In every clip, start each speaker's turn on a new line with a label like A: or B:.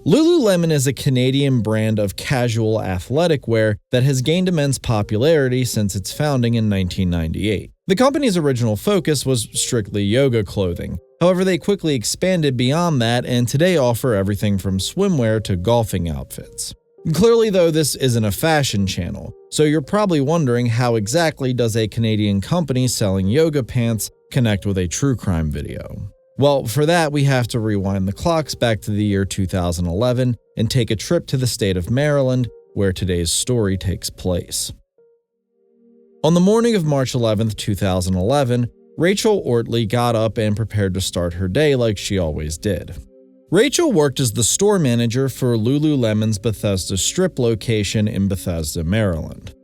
A: Lululemon is a Canadian brand of casual athletic wear that has gained immense popularity since its founding in 1998. The company's original focus was strictly yoga clothing. However, they quickly expanded beyond that and today offer everything from swimwear to golfing outfits. Clearly, though, this isn't a fashion channel, so you're probably wondering how exactly does a Canadian company selling yoga pants connect with a true crime video? Well, for that, we have to rewind the clocks back to the year 2011 and take a trip to the state of Maryland, where today's story takes place. On the morning of March 11, 2011, Rachel Ortley got up and prepared to start her day like she always did. Rachel worked as the store manager for Lululemon's Bethesda Strip location in Bethesda, Maryland.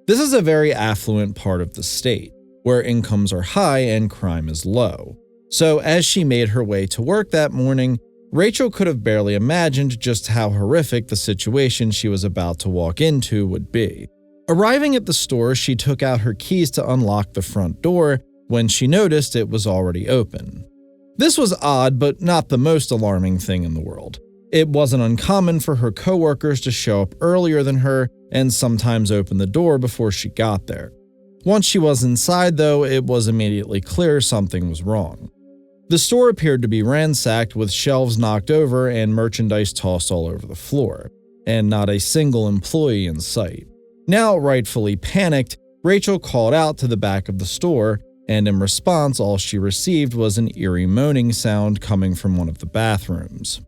A: This is a very affluent part of the state, where incomes are high and crime is low. So as she made her way to work that morning, Rachel could have barely imagined just how horrific the situation she was about to walk into would be. Arriving at the store, she took out her keys to unlock the front door when she noticed it was already open. This was odd, but not the most alarming thing in the world. It wasn't uncommon for her coworkers to show up earlier than her and sometimes open the door before she got there. Once she was inside, though, it was immediately clear something was wrong. The store appeared to be ransacked with shelves knocked over and merchandise tossed all over the floor, and not a single employee in sight. Now rightfully panicked, Rachel called out to the back of the store, and in response all she received was an eerie moaning sound coming from one of the bathrooms.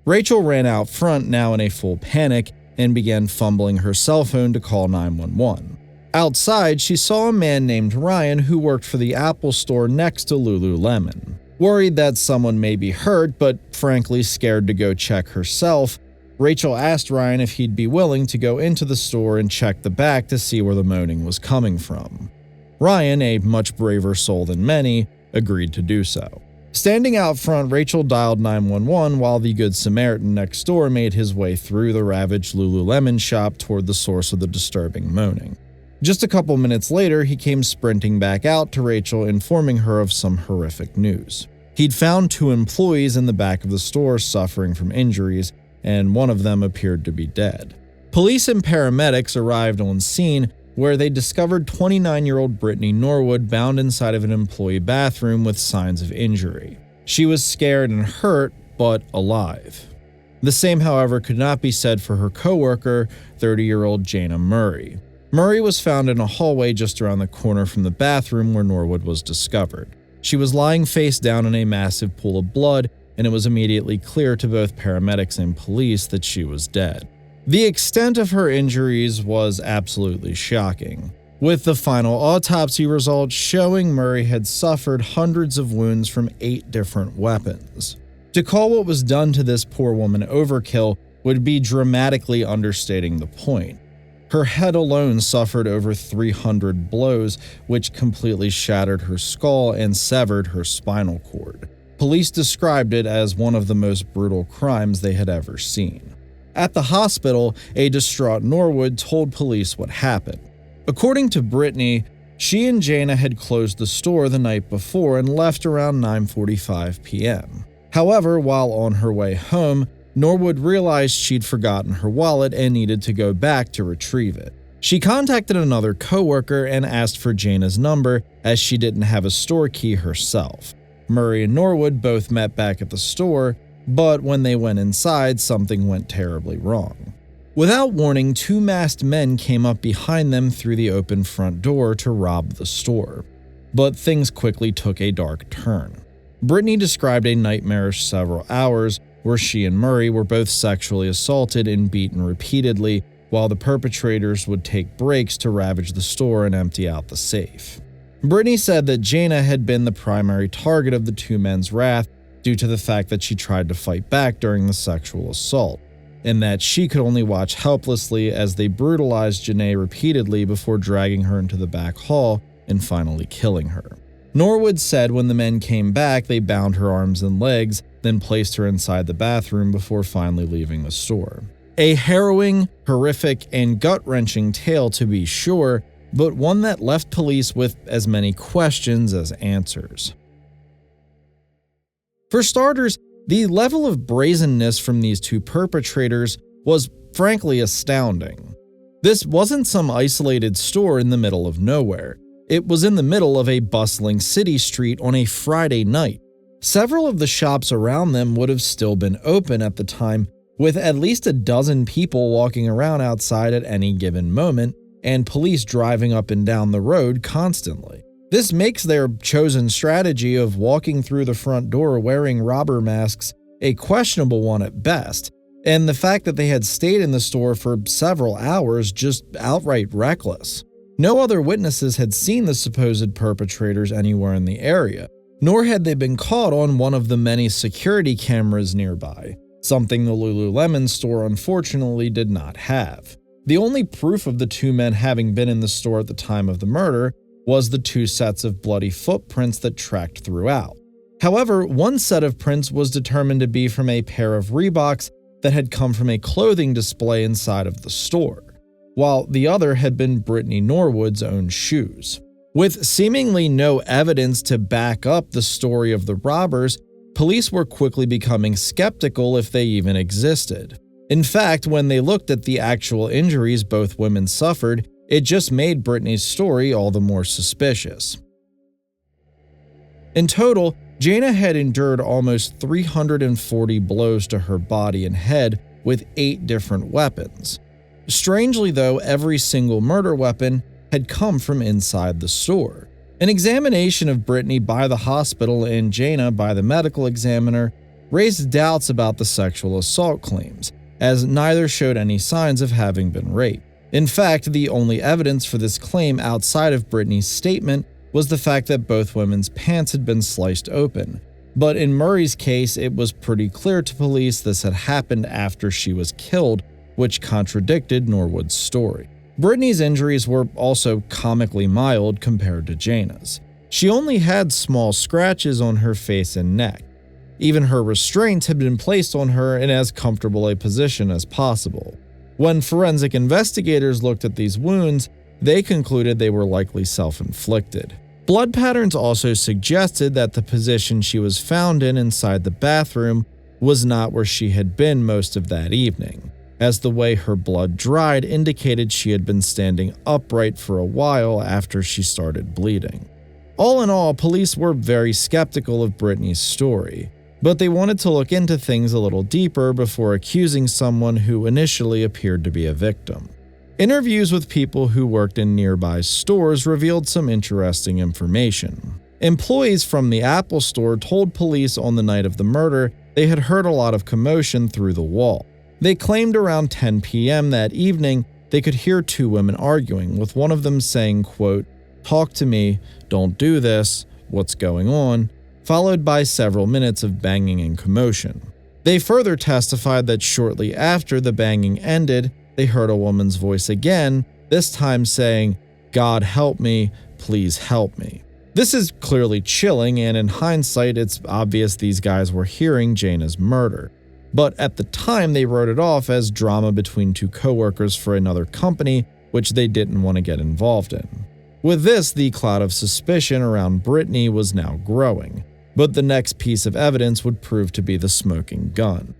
A: Rachel ran out front, now in a full panic, and began fumbling her cell phone to call 911. Outside, she saw a man named Ryan who worked for the Apple store next to Lululemon. Worried that someone may be hurt, but frankly scared to go check herself, Rachel asked Ryan if he'd be willing to go into the store and check the back to see where the moaning was coming from. Ryan, a much braver soul than many, agreed to do so. Standing out front, Rachel dialed 911 while the Good Samaritan next door made his way through the ravaged Lululemon shop toward the source of the disturbing moaning. Just a couple minutes later, he came sprinting back out to Rachel, informing her of some horrific news. He'd found 2 employees in the back of the store suffering from injuries, and one of them appeared to be dead. Police and paramedics arrived on scene, where they discovered 29-year-old Brittany Norwood bound inside of an employee bathroom with signs of injury. She was scared and hurt, but alive. The same, however, could not be said for her coworker, 30-year-old Jana Murray. Murray was found in a hallway just around the corner from the bathroom where Norwood was discovered. She was lying face down in a massive pool of blood, and it was immediately clear to both paramedics and police that she was dead. The extent of her injuries was absolutely shocking, with the final autopsy results showing Murray had suffered hundreds of wounds from 8 different weapons. To call what was done to this poor woman overkill would be dramatically understating the point. Her head alone suffered over 300 blows, which completely shattered her skull and severed her spinal cord. Police described it as one of the most brutal crimes they had ever seen. At the hospital, a distraught Norwood told police what happened. According to Brittany, she and Jana had closed the store the night before and left around 9:45 p.m. However, while on her way home, Norwood realized she'd forgotten her wallet and needed to go back to retrieve it. She contacted another coworker and asked for Jana's number, as she didn't have a store key herself. Murray and Norwood both met back at the store, but when they went inside, something went terribly wrong. Without warning, 2 masked men came up behind them through the open front door to rob the store. But things quickly took a dark turn. Brittany described a nightmarish several hours where she and Murray were both sexually assaulted and beaten repeatedly, while the perpetrators would take breaks to ravage the store and empty out the safe. Brittany said that Jana had been the primary target of the 2 men's wrath due to the fact that she tried to fight back during the sexual assault, and that she could only watch helplessly as they brutalized Janae repeatedly before dragging her into the back hall and finally killing her. Norwood said when the men came back, they bound her arms and legs, then placed her inside the bathroom before finally leaving the store. A harrowing, horrific, and gut-wrenching tale to be sure, but one that left police with as many questions as answers. For starters, The level of brazenness from these two perpetrators was frankly astounding. This wasn't some isolated store in the middle of nowhere. It was in the middle of a bustling city street on a Friday night. Several of the shops around them would have still been open at the time, with at least a dozen people walking around outside at any given moment, and police driving up and down the road constantly. This makes their chosen strategy of walking through the front door wearing robber masks a questionable one at best, and the fact that they had stayed in the store for several hours just outright reckless. No other witnesses had seen the supposed perpetrators anywhere in the area, nor had they been caught on one of the many security cameras nearby, something the Lululemon store unfortunately did not have. The only proof of the two men having been in the store at the time of the murder was the two sets of bloody footprints that tracked throughout. However, one set of prints was determined to be from a pair of Reeboks that had come from a clothing display inside of the store, while the other had been Brittany Norwood's own shoes. With seemingly no evidence to back up the story of the robbers, police were quickly becoming skeptical if they even existed. In fact, when they looked at the actual injuries both women suffered, it just made Brittany's story all the more suspicious. In total, Jayna had endured almost 340 blows to her body and head with 8 different weapons. Strangely though, every single murder weapon had come from inside the store. An examination of Brittany by the hospital and Jayna by the medical examiner raised doubts about the sexual assault claims, as neither showed any signs of having been raped. In fact, the only evidence for this claim outside of Brittany's statement was the fact that both women's pants had been sliced open. But in Murray's case, it was pretty clear to police this had happened after she was killed, which contradicted Norwood's story. Brittany's injuries were also comically mild compared to Jayna's. She only had small scratches on her face and neck. Even her restraints had been placed on her in as comfortable a position as possible. When forensic investigators looked at these wounds, they concluded they were likely self-inflicted. Blood patterns also suggested that the position she was found in inside the bathroom was not where she had been most of that evening, as the way her blood dried indicated she had been standing upright for a while after she started bleeding. All in all, police were very skeptical of Brittany's story, but they wanted to look into things a little deeper before accusing someone who initially appeared to be a victim. Interviews with people who worked in nearby stores revealed some interesting information. Employees from the Apple store told police on the night of the murder they had heard a lot of commotion through the wall. They claimed around 10 p.m. that evening they could hear 2 women arguing, with one of them saying, quote, "Talk to me, don't do this, what's going on?" followed by several minutes of banging and commotion. They further testified that shortly after the banging ended, they heard a woman's voice again, this time saying, "God help me, please help me." This is clearly chilling, and in hindsight, it's obvious these guys were hearing Jayna's murder. But at the time, they wrote it off as drama between 2 coworkers for another company, which they didn't want to get involved in. With this, the cloud of suspicion around Brittany was now growing, but the next piece of evidence would prove to be the smoking gun.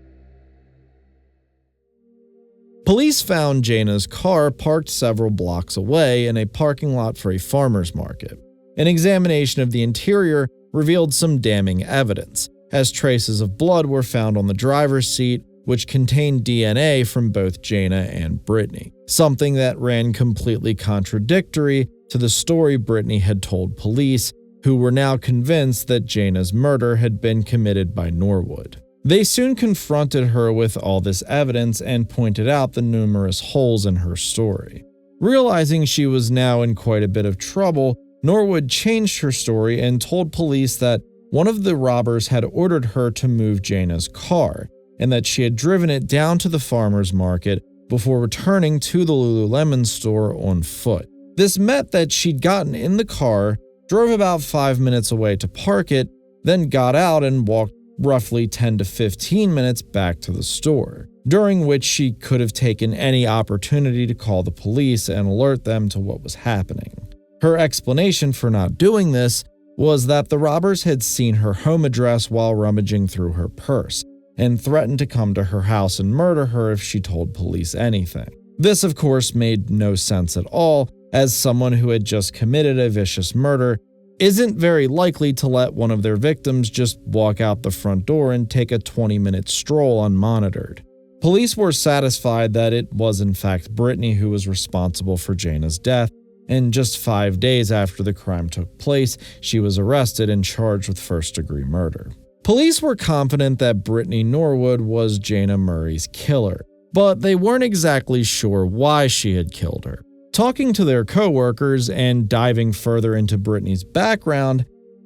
A: Police found Jayna's car parked several blocks away in a parking lot for a farmer's market. An examination of the interior revealed some damning evidence, as traces of blood were found on the driver's seat, which contained DNA from both Jayna and Brittany, something that ran completely contradictory to the story Brittany had told police, who were now convinced that Jayna's murder had been committed by Norwood. They soon confronted her with all this evidence and pointed out the numerous holes in her story. Realizing she was now in quite a bit of trouble, Norwood changed her story and told police that one of the robbers had ordered her to move Jayna's car, and that she had driven it down to the farmer's market before returning to the Lululemon store on foot. This meant that she'd gotten in the car, drove about 5 minutes away to park it, then got out and walked roughly 10 to 15 minutes back to the store, during which she could have taken any opportunity to call the police and alert them to what was happening. Her explanation for not doing this was that the robbers had seen her home address while rummaging through her purse and threatened to come to her house and murder her if she told police anything. This, of course, made no sense at all, as someone who had just committed a vicious murder isn't very likely to let one of their victims just walk out the front door and take a 20-minute stroll unmonitored. Police were satisfied that it was in fact Brittany who was responsible for Jana's death, and just 5 days after the crime took place, she was arrested and charged with first-degree murder. Police were confident that Brittany Norwood was Jana Murray's killer, but they weren't exactly sure why she had killed her. Talking to their coworkers and diving further into Brittany's background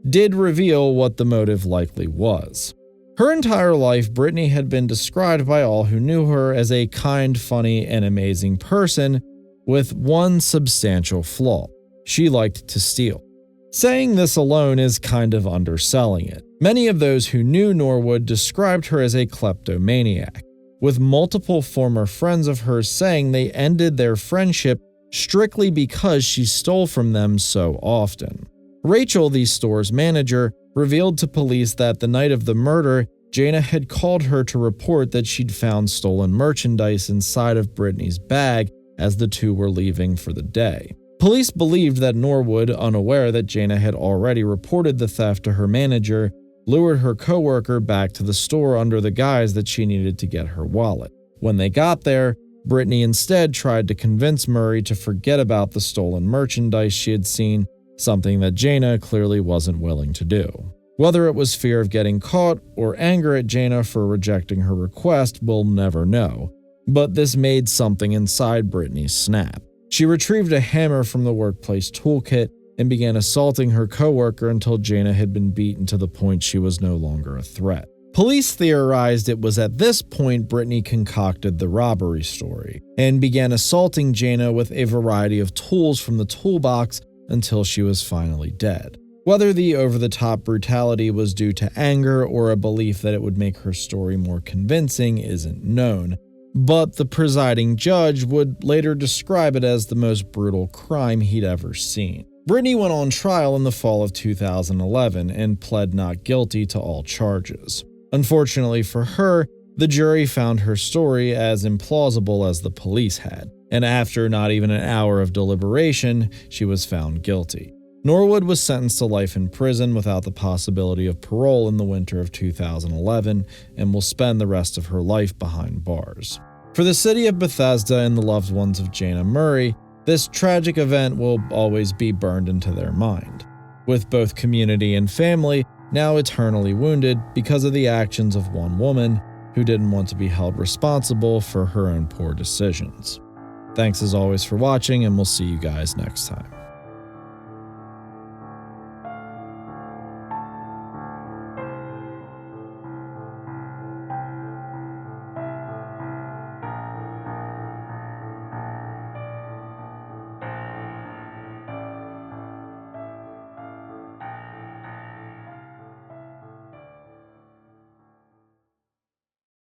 A: did reveal what the motive likely was. Her entire life, Brittany had been described by all who knew her as a kind, funny, and amazing person with one substantial flaw: she liked to steal. Saying this alone is kind of underselling it. Many of those who knew Norwood described her as a kleptomaniac, with multiple former friends of hers saying they ended their friendship strictly because she stole from them so often. Rachel, the store's manager, revealed to police that the night of the murder, Jana had called her to report that she'd found stolen merchandise inside of Brittany's bag as the two were leaving for the day. Police believed that Norwood, unaware that Jana had already reported the theft to her manager, lured her coworker back to the store under the guise that she needed to get her wallet. When they got there, Brittany instead tried to convince Murray to forget about the stolen merchandise she had seen, something that Jana clearly wasn't willing to do. Whether it was fear of getting caught or anger at Jana for rejecting her request, we'll never know, but this made something inside Brittany snap. She retrieved a hammer from the workplace toolkit and began assaulting her coworker until Jana had been beaten to the point she was no longer a threat. Police theorized it was at this point Brittany concocted the robbery story and began assaulting Jana with a variety of tools from the toolbox until she was finally dead. Whether the over-the-top brutality was due to anger or a belief that it would make her story more convincing isn't known, but the presiding judge would later describe it as the most brutal crime he'd ever seen. Brittany went on trial in the fall of 2011 and pled not guilty to all charges. Unfortunately for her, the jury found her story as implausible as the police had, and after not even an hour of deliberation, she was found guilty. Norwood was sentenced to life in prison without the possibility of parole in the winter of 2011 and will spend the rest of her life behind bars. For the city of Bethesda and the loved ones of Jana Murray, this tragic event will always be burned into their mind, with both community and family now eternally wounded because of the actions of one woman who didn't want to be held responsible for her own poor decisions. Thanks as always for watching, and we'll see you guys next time.